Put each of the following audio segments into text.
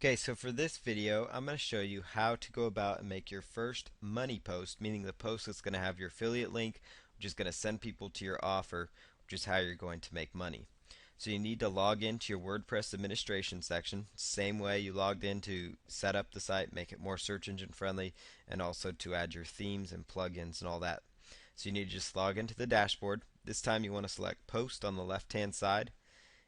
Okay, so for this video, I'm going to show you how to go about and make your first money post, meaning the post that's going to have your affiliate link, which is going to send people to your offer, which is how you're going to make money. So you need to log into your WordPress administration section, same way you logged in to set up the site, make it more search engine friendly, and also to add your themes and plugins and all that. So you need to just log into the dashboard. This time you want to select post on the left hand side,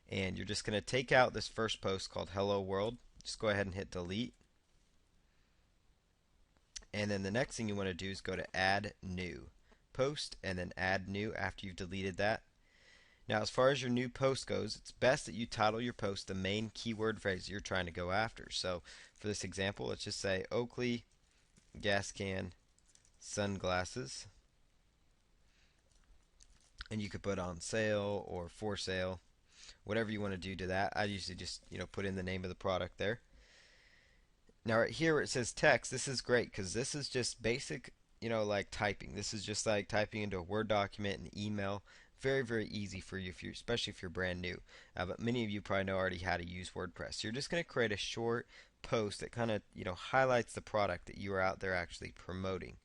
and you're just going to take out this first post called Hello World. Just go ahead and hit delete. And then the next thing you want to do is go to add new post and then add new after you've deleted that. Now, as far as your new post goes, it's best that you title your post the main keyword phrase you're trying to go after. So for this example, let's just say Oakley gas can sunglasses, and you could put on sale or for sale, whatever you want to do to that. I usually just put in the name of the product there. Now right here where it says text, this is great because this is just basic, like typing. This is just like typing into a Word document, an email. Very, very easy for you, especially if you're brand new. But many of you probably know already how to use WordPress. So you're just going to create a short post that kind of, highlights the product that you are out there actually promoting.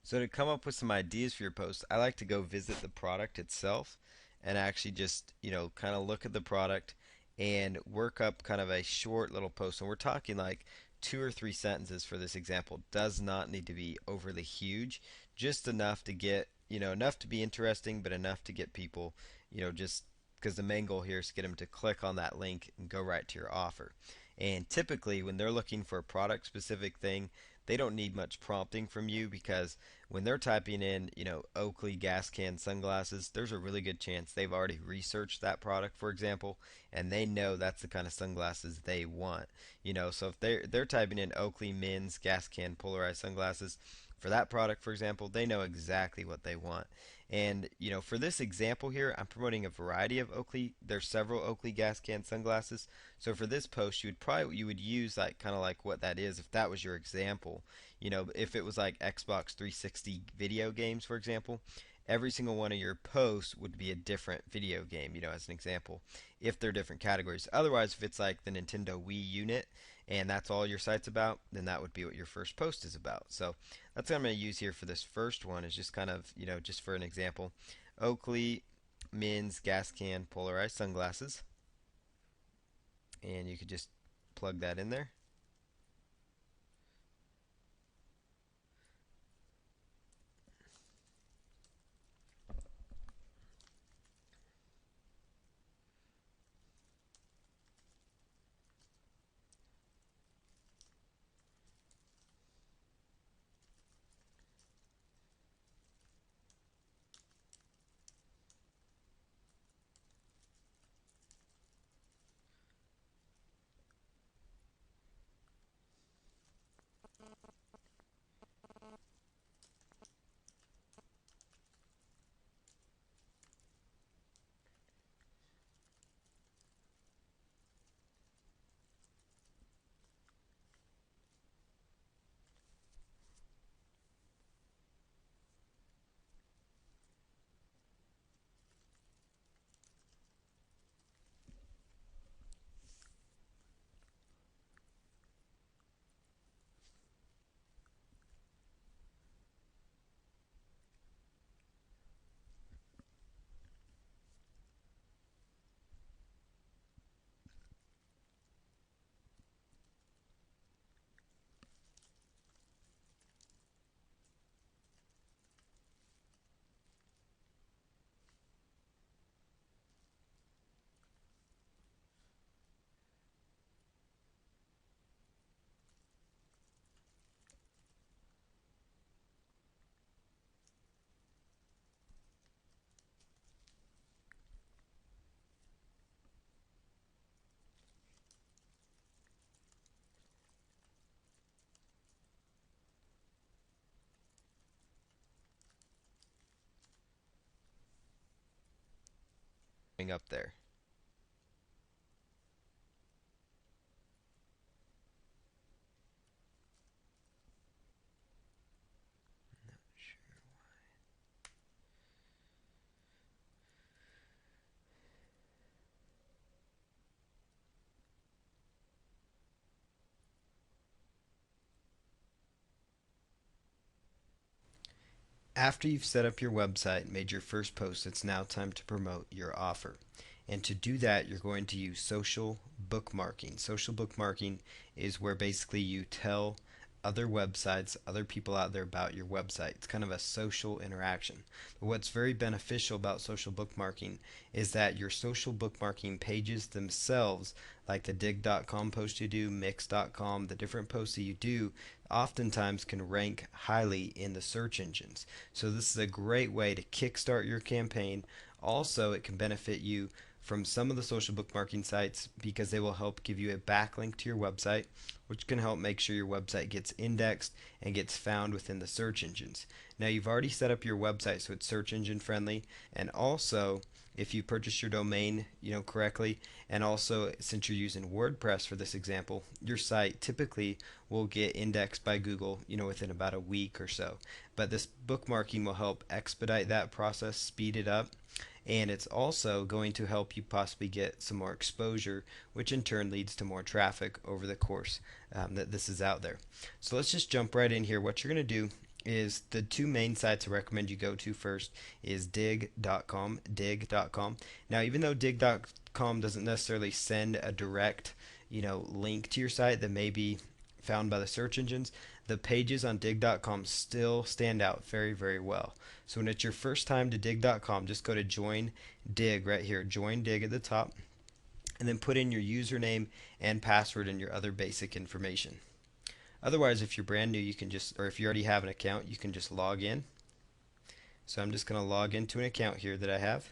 So to come up with some ideas for your post, I like to go visit the product itself and actually just, kind of look at the product and work up kind of a short little post. And we're talking like 2 or 3 sentences for this example. Does not need to be overly huge, just enough to get, enough to be interesting, but enough to get people, just because the main goal here is to get them to click on that link and go right to your offer. And typically, when they're looking for a product specific thing, they don't need much prompting from you because when they're typing in, Oakley gas can sunglasses, there's a really good chance they've already researched that product, for example, and they know that's the kind of sunglasses they want. So if they're typing in Oakley men's gas can polarized sunglasses, for that product, for example, they know exactly what they want. And for this example here, I'm promoting a variety of Oakley. There's several Oakley gas can sunglasses. So for this post, you would use like kind of like what that is if that was your example. If it was like Xbox 360 video games, for example, every single one of your posts would be a different video game, as an example, if they're different categories. Otherwise, if it's like the Nintendo Wii unit and that's all your site's about, then that would be what your first post is about. So that's what I'm going to use here for this first one, is just kind of, just for an example. Oakley men's gas can polarized sunglasses. And you could just plug that in there. Up there. Not sure why. After you've set up your website and made your first post, it's now time to promote your offer. And to do that, you're going to use social bookmarking. Social bookmarking is where basically you tell other websites, other people out there about your website. It's kind of a social interaction. But what's very beneficial about social bookmarking is that your social bookmarking pages themselves, like the dig.com post you do, mix.com, the different posts that you do, oftentimes can rank highly in the search engines. So this is a great way to kickstart your campaign. Also, it can benefit you from some of the social bookmarking sites because they will help give you a backlink to your website, which can help make sure your website gets indexed and gets found within the search engines. Now you've already set up your website so it's search engine friendly, and also if you purchase your domain, correctly, and also since you're using WordPress for this example, your site typically will get indexed by Google, within about a week or so. But this bookmarking will help expedite that process, speed it up, and it's also going to help you possibly get some more exposure, which in turn leads to more traffic over the course that this is out there. So let's just jump right in here. What you're going to do is the two main sites I recommend you go to first is dig.com. Now, even though dig.com doesn't necessarily send a direct, link to your site that may be found by the search engines, the pages on dig.com still stand out very, very well. So when it's your first time to dig.com, just go to join dig right here, join dig at the top, and then put in your username and password and your other basic information. Otherwise, if you're brand new, you can just, or if you already have an account, you can just log in. So I'm just going to log into an account here that I have.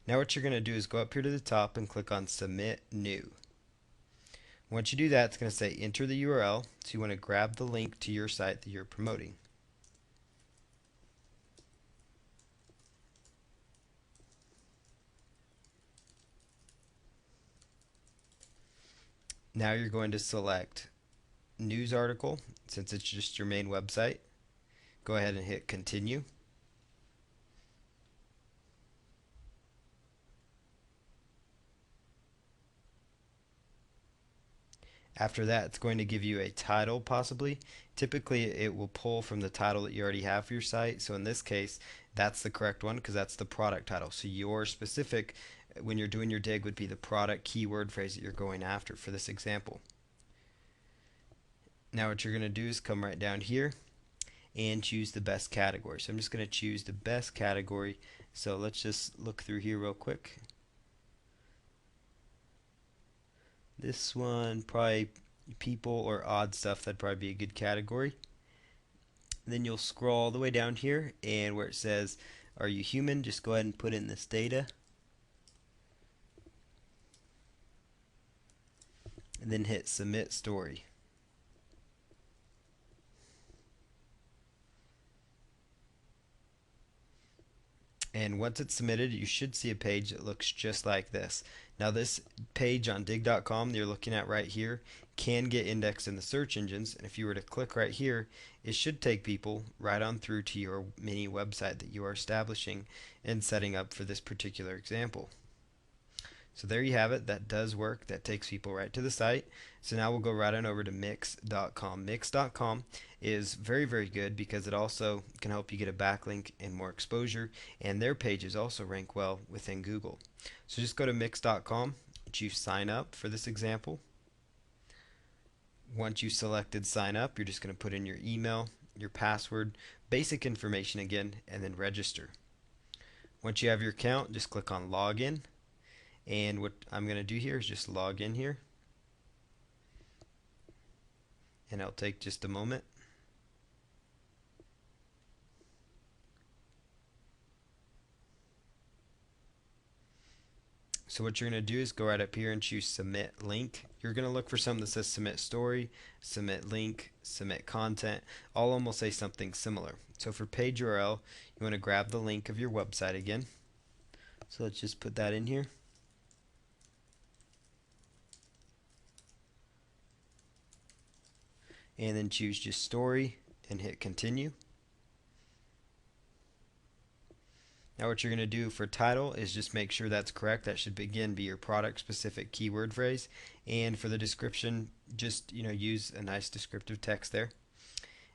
Now what you're going to do is go up here to the top and click on Submit New. Once you do that, it's going to say enter the URL, so you want to grab the link to your site that you're promoting. Now you're going to select news article, since it's just your main website. Go ahead and hit continue. After that, it's going to give you a title possibly. Typically, it will pull from the title that you already have for your site. So in this case, that's the correct one because that's the product title. So your specific, when you're doing your dig, would be the product keyword phrase that you're going after for this example. Now what you're going to do is come right down here and choose the best category. So I'm just going to choose the best category. So let's just look through here real quick. This one, probably people or odd stuff, that'd probably be a good category. Then you'll scroll all the way down here, and where it says, are you human? Just go ahead and put in this data. And then hit submit story. And once it's submitted, you should see a page that looks just like this. Now this page on dig.com that you're looking at right here can get indexed in the search engines, and if you were to click right here, it should take people right on through to your mini website that you are establishing and setting up for this particular example. So there you have it. That does work. That takes people right to the site. So now we'll go right on over to mix.com. Mix.com is very, very good because it also can help you get a backlink and more exposure, and their pages also rank well within Google. So just go to mix.com, choose sign up for this example. Once you selected sign up, you're just going to put in your email, your password, basic information again, and then register. Once you have your account, just click on login. And what I'm going to do here is just log in here. And it'll take just a moment. So what you're going to do is go right up here and choose submit link. You're going to look for something that says submit story, submit link, submit content. All of them will say something similar. So for page URL, you want to grab the link of your website again. So let's just put that in here. And then choose just story and hit continue. Now what you're going to do for title is just make sure that's correct. That should again be your product specific keyword phrase. And for the description, just use a nice descriptive text there.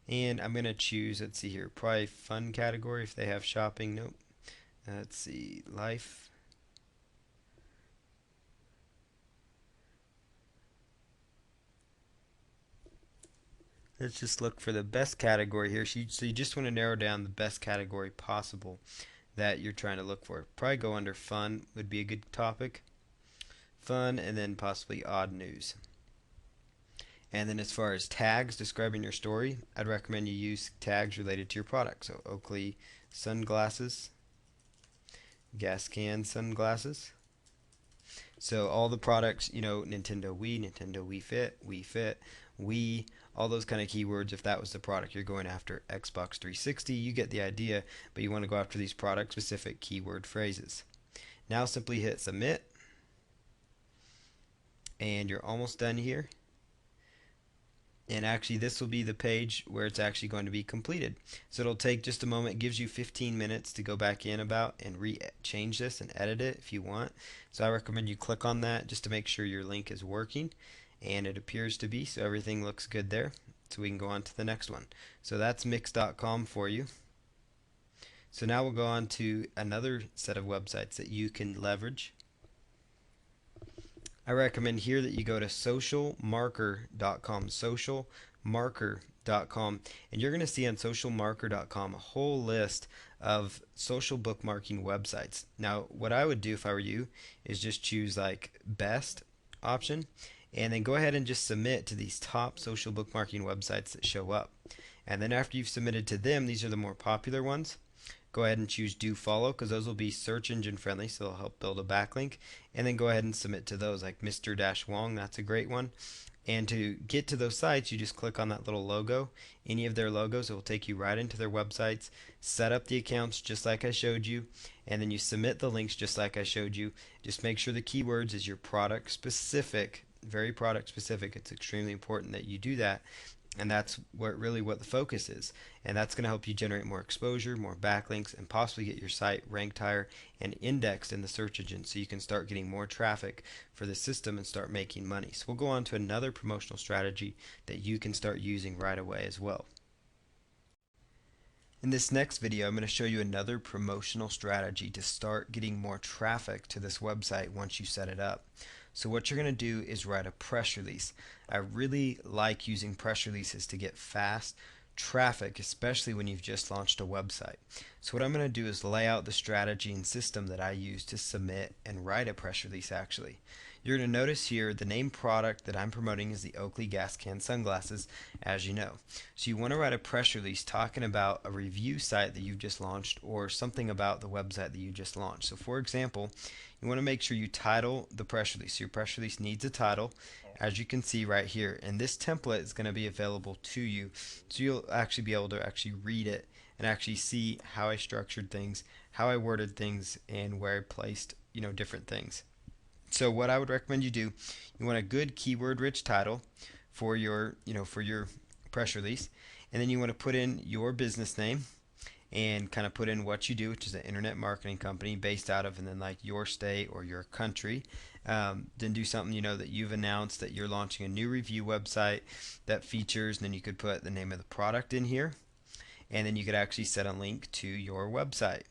And I'm going to choose, let's see here, probably fun category if they have shopping. Nope. Let's see, life. Let's just look for the best category here. So you just want to narrow down the best category possible that you're trying to look for. Probably go under fun would be a good topic. Fun, and then possibly odd news. And then as far as tags describing your story, I'd recommend you use tags related to your product. So Oakley sunglasses, gas can sunglasses. So all the products, Nintendo Wii Fit, Wii, all those kind of keywords. If that was the product you're going after, Xbox 360, you get the idea, but you want to go after these product specific keyword phrases. Now simply hit submit, and you're almost done here. And actually this will be the page where it's actually going to be completed. So it'll take just a moment. It gives you 15 minutes to go back in about and change this and edit it if you want. So I recommend you click on that just to make sure your link is working, and it appears to be, so everything looks good there. So we can go on to the next one. So that's Mix.com for you. So now we'll go on to another set of websites that you can leverage. I recommend here that you go to socialmarker.com, socialmarker.com, and you're going to see on socialmarker.com a whole list of social bookmarking websites. Now, what I would do if I were you is just choose like best option, and then go ahead and just submit to these top social bookmarking websites that show up. And then after you've submitted to them, these are the more popular ones. Go ahead and choose do follow, because those will be search engine friendly, so they'll help build a backlink. And then go ahead and submit to those, like Mr. Wong, that's a great one. And to get to those sites, you just click on that little logo, any of their logos. It will take you right into their websites. Set up the accounts just like I showed you, and then you submit the links just like I showed you. Just make sure the keywords is your product specific, very product specific. It's extremely important that you do that. And that's really what the focus is. And that's going to help you generate more exposure, more backlinks, and possibly get your site ranked higher and indexed in the search engine, so you can start getting more traffic for the system and start making money. So we'll go on to another promotional strategy that you can start using right away as well. In this next video, I'm going to show you another promotional strategy to start getting more traffic to this website once you set it up. So what you're going to do is write a press release. I really like using press releases to get fast traffic, especially when you've just launched a website. So what I'm going to do is lay out the strategy and system that I use to submit and write a press release actually. You're going to notice here the name product that I'm promoting is the Oakley gas can sunglasses, as you know. So you want to write a press release talking about a review site that you've just launched, or something about the website that you just launched. So for example, you want to make sure you title the press release. Your press release needs a title, as you can see right here. And this template is going to be available to you, so you'll actually be able to actually read it and actually see how I structured things, how I worded things, and where I placed different things. So what I would recommend you do, you want a good keyword rich title for your press release, and then you want to put in your business name and kind of put in what you do, which is an internet marketing company based out of, and then like your state or your country. Then do something that you've announced that you're launching a new review website that features, and then you could put the name of the product in here, and then you could actually set a link to your website.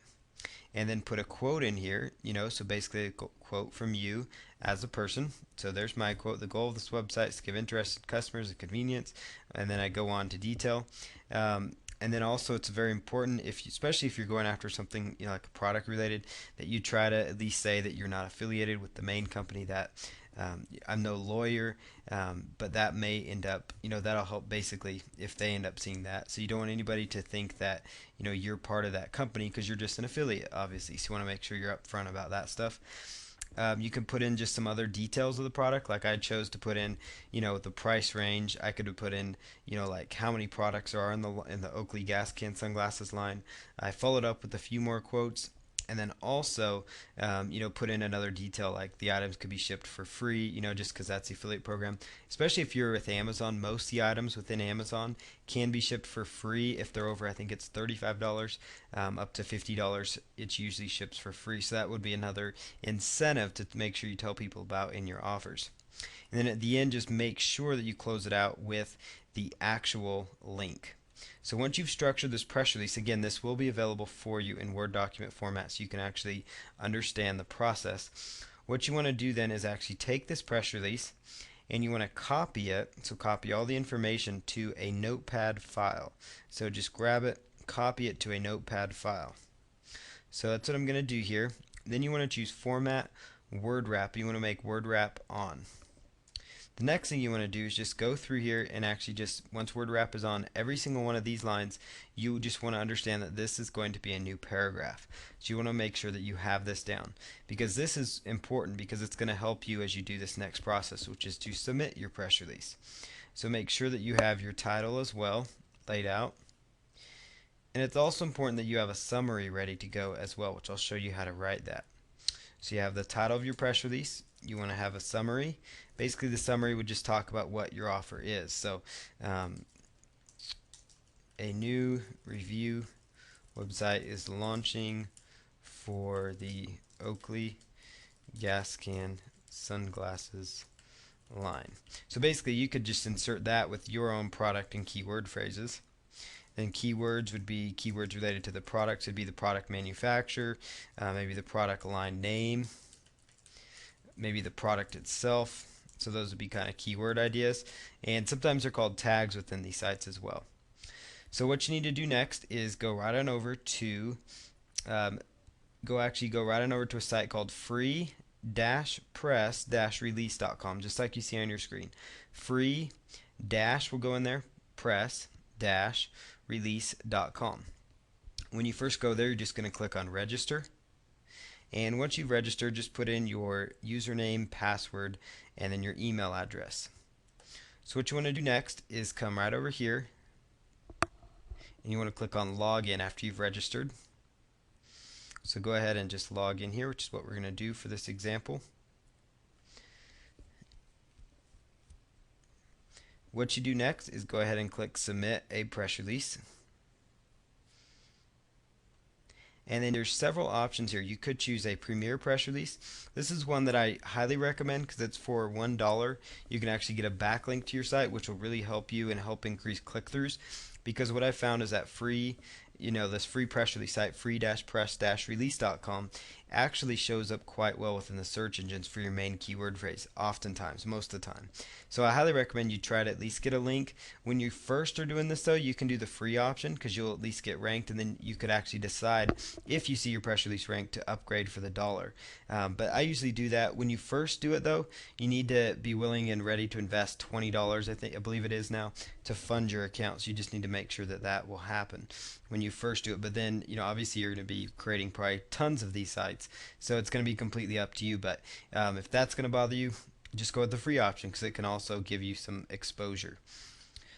And then put a quote in here, so basically a quote from you as a person. So there's my quote: the goal of this website is to give interested customers a convenience, and then I go on to detail. And then also it's very important, especially if you're going after something like a product related, that you try to at least say that you're not affiliated with the main company, that I'm no lawyer, but that may end up, that'll help basically if they end up seeing that. So you don't want anybody to think that, you're part of that company, because you're just an affiliate, obviously. So you want to make sure you're upfront about that stuff. You can put in just some other details of the product, like I chose to put in, the price range. I could have put in, like how many products are in the Oakley gas can sunglasses line. I followed up with a few more quotes. And then also, put in another detail like the items could be shipped for free, just because that's the affiliate program. Especially if you're with Amazon, most of the items within Amazon can be shipped for free if they're over, I think it's $35, up to $50. It usually ships for free. So that would be another incentive to make sure you tell people about in your offers. And then at the end, just make sure that you close it out with the actual link. So once you've structured this press release, again, this will be available for you in Word document format so you can actually understand the process. What you want to do then is actually take this press release and you want to copy it. So copy all the information to a notepad file. So just grab it, copy it to a notepad file. So that's what I'm going to do here. Then you want to choose Format, Word Wrap. You want to make Word Wrap on. The next thing you want to do is just go through here and actually just, once word wrap is on every single one of these lines, you just want to understand that this is going to be a new paragraph. So you want to make sure that you have this down, because this is important because it's going to help you as you do this next process, which is to submit your press release. So make sure that you have your title as well laid out. And it's also important that you have a summary ready to go as well, which I'll show you how to write that. So you have the title of your press release. You want to have a summary. Basically, the summary would just talk about what your offer is. So, a new review website is launching for the Oakley gas can sunglasses line. So basically, you could just insert that with your own product and keyword phrases. Then keywords would be keywords related to the product. So it'd be the product manufacturer, maybe the product line name, maybe the product itself. So those would be kind of keyword ideas. And sometimes they're called tags within these sites as well. So what you need to do next is go right on over to go right on over to a site called free-press-release.com, just like you see on your screen. Free dash will go in there, press-release.com. When you first go there, you're just going to click on register. And once you've registered, just put in your username, password, and then your email address. So what you want to do next is come right over here, and you want to click on login after you've registered. So go ahead and just log in here, which is what we're going to do for this example. What you do next is go ahead and click submit a press release. And then there's several options here. You could choose a Premier press release. This is one that I highly recommend because it's for $1. You can actually get a backlink to your site, which will really help you and help increase click-throughs. Because what I found is that this free press release site, free-press-release.com, actually shows up quite well within the search engines for your main keyword phrase, oftentimes, most of the time. So I highly recommend you try to at least get a link. When you first are doing this though, you can do the free option because you'll at least get ranked, and then you could actually decide if you see your press release ranked to upgrade for the dollar. But I usually do that. When you first do it though, you need to be willing and ready to invest $20, I believe it is now, to fund your account. So you just need to make sure that that will happen when you first do it. But then, obviously you're going to be creating probably tons of these sites, so it's going to be completely up to you. But if that's going to bother you, just go with the free option because it can also give you some exposure.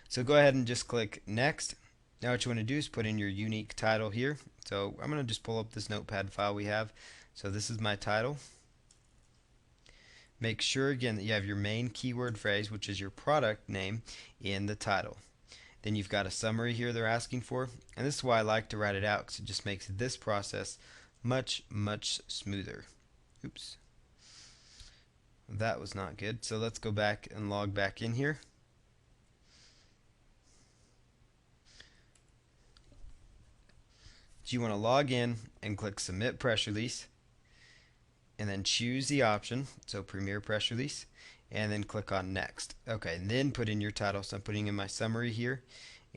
So go ahead and just click next. Now what you want to do is put in your unique title here. So I'm going to just pull up this notepad file we have. So this is my title. Make sure again that you have your main keyword phrase, which is your product name, in the title. Then you've got a summary here they're asking for, and this is why I like to write it out because it just makes this process much smoother. Oops, that was not good. So let's go back and log back in here. So you want to log in and click submit press release, and then choose the option, so Premier press release, and then click on next. Okay, and then put in your title. So I'm putting in my summary here,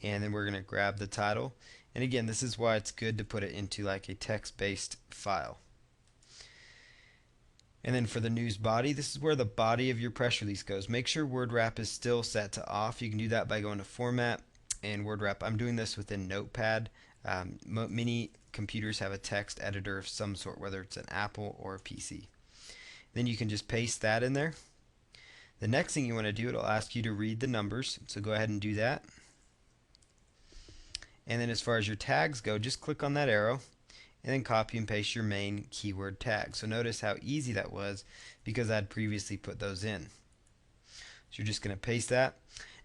and then we're going to grab the title. And again, this is why it's good to put it into like a text-based file. And then for the news body, this is where the body of your press release goes. Make sure word wrap is still set to off. You can do that by going to format and word wrap. I'm doing this within Notepad. Many computers have a text editor of some sort, whether it's an Apple or a PC. Then you can just paste that in there. The next thing you want to do, it'll ask you to read the numbers, so go ahead and do that. And then as far as your tags go, just click on that arrow and then copy and paste your main keyword tag. So notice how easy that was because I'd previously put those in. So you're just going to paste that.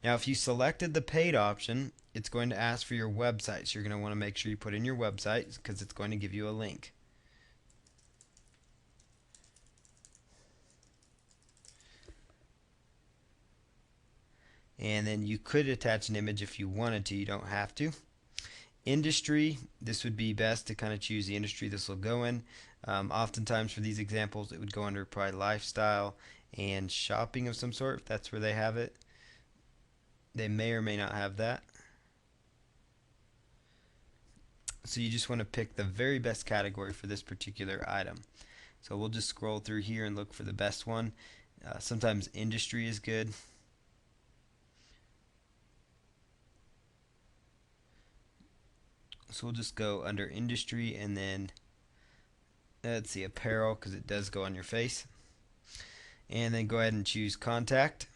Now if you selected the paid option, it's going to ask for your website. So you're going to want to make sure you put in your website because it's going to give you a link. And then you could attach an image if you wanted to. You don't have to. Industry, this would be best to kind of choose the industry this will go in. Oftentimes for these examples it would go under probably lifestyle and shopping of some sort, if that's where they have it. They may or may not have that. So you just want to pick the very best category for this particular item. So we'll just scroll through here and look for the best one. Sometimes industry is good. So we'll just go under industry and then let's see, apparel, because it does go on your face. And then go ahead and choose contact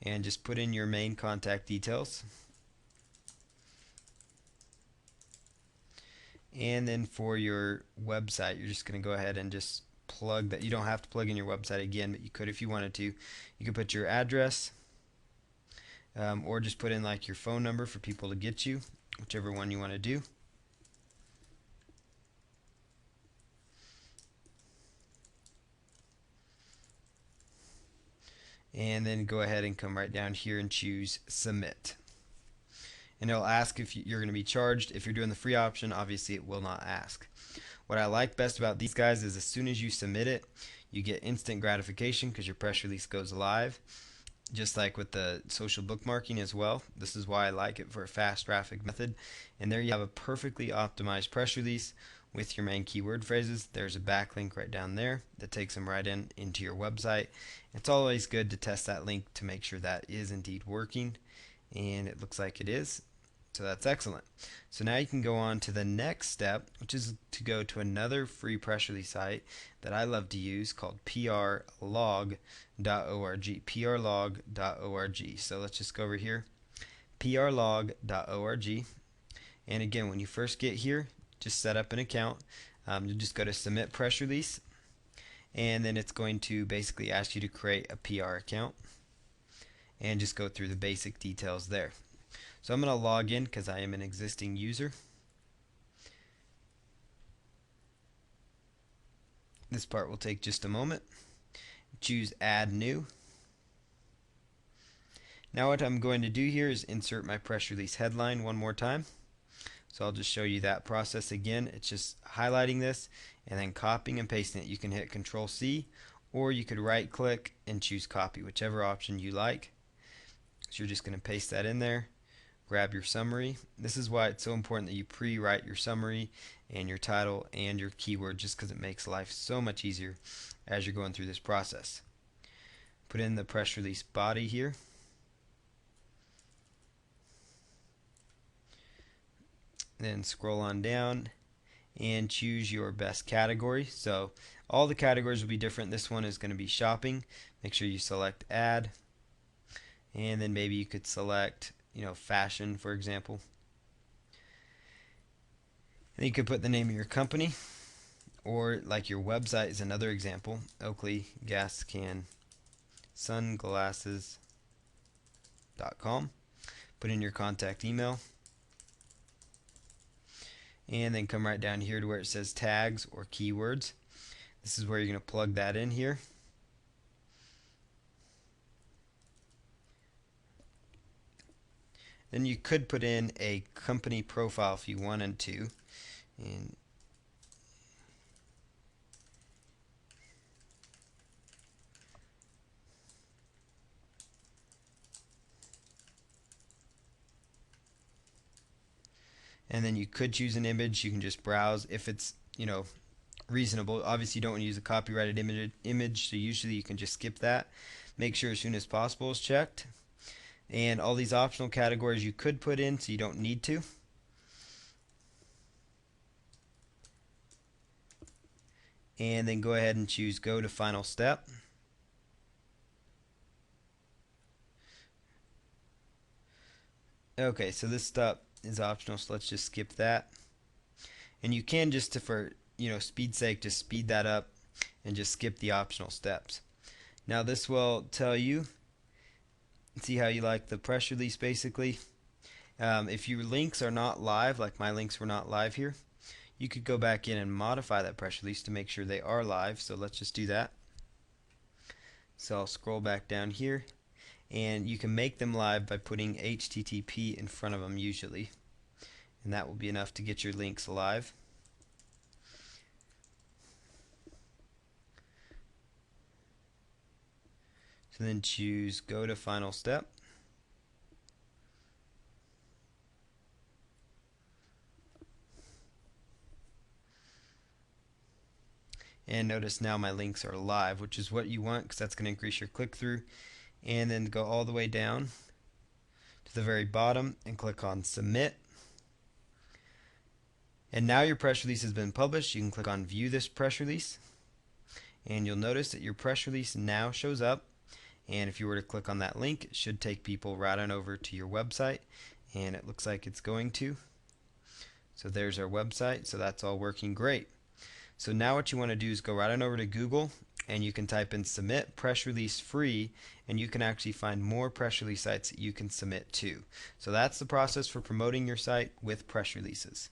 and just put in your main contact details. And then for your website, you're just going to go ahead and just plug that. You don't have to plug in your website again, but you could if you wanted to. You could put your address, or just put in like your phone number for people to get you, whichever one you want to do. And then go ahead and come right down here and choose submit. And it'll ask if you're going to be charged. If you're doing the free option, obviously it will not ask. What I like best about these guys is as soon as you submit it, you get instant gratification because your press release goes live. Just like with the social bookmarking as well. This is why I like it for a fast traffic method. And there you have a perfectly optimized press release with your main keyword phrases. There's a backlink right down there that takes them right into your website. It's always good to test that link to make sure that is indeed working, and it looks like it is. So that's excellent. So now you can go on to the next step, which is to go to another free press release site that I love to use called prlog.org. prlog.org. So let's just go over here, prlog.org. And again, when you first get here, just set up an account. You'll just go to submit press release, and then it's going to basically ask you to create a PR account and just go through the basic details there. So I'm going to log in because I am an existing user. This part will take just a moment. Choose add new. Now what I'm going to do here is insert my press release headline one more time. So I'll just show you that process again. It's just highlighting this and then copying and pasting it. You can hit Control C, or you could right click and choose copy, whichever option you like. So you're just going to paste that in there. Grab your summary. This is why it's so important that you pre-write your summary and your title and your keyword, just because it makes life so much easier as you're going through this process. Put in the press release body here. Then scroll on down and choose your best category. So all the categories will be different. This one is going to be shopping. Make sure you select add, and then maybe you could select fashion, for example. And you could put the name of your company, or like your website is another example. Oakley gas can sunglasses.com. Put in your contact email, and then come right down here to where it says tags or keywords. This is where you're going to plug that in here. Then you could put in a company profile if you wanted to. And then you could choose an image. You can just browse if it's reasonable. Obviously you don't want to use a copyrighted image, so usually you can just skip that. Make sure as soon as possible is checked. And all these optional categories you could put in, so you don't need to. And then go ahead and choose go to final step. Okay, so this step is optional, so let's just skip that. And you can just for speed's sake just speed that up and just skip the optional steps. Now this will tell you, see how you like the press release basically. If your links are not live, like my links were not live here, you could go back in and modify that press release to make sure they are live. So let's just do that. So I'll scroll back down here, and you can make them live by putting HTTP in front of them usually, and that will be enough to get your links live. So then choose go to final step. And notice now my links are live, which is what you want because that's going to increase your click-through. And then go all the way down to the very bottom and click on submit. And now your press release has been published. You can click on view this press release, and you'll notice that your press release now shows up. And if you were to click on that link, it should take people right on over to your website, and it looks like it's going to. So there's our website. So that's all working great. So now what you want to do is go right on over to Google, and you can type in submit press release free, and you can actually find more press release sites that you can submit to. So that's the process for promoting your site with press releases.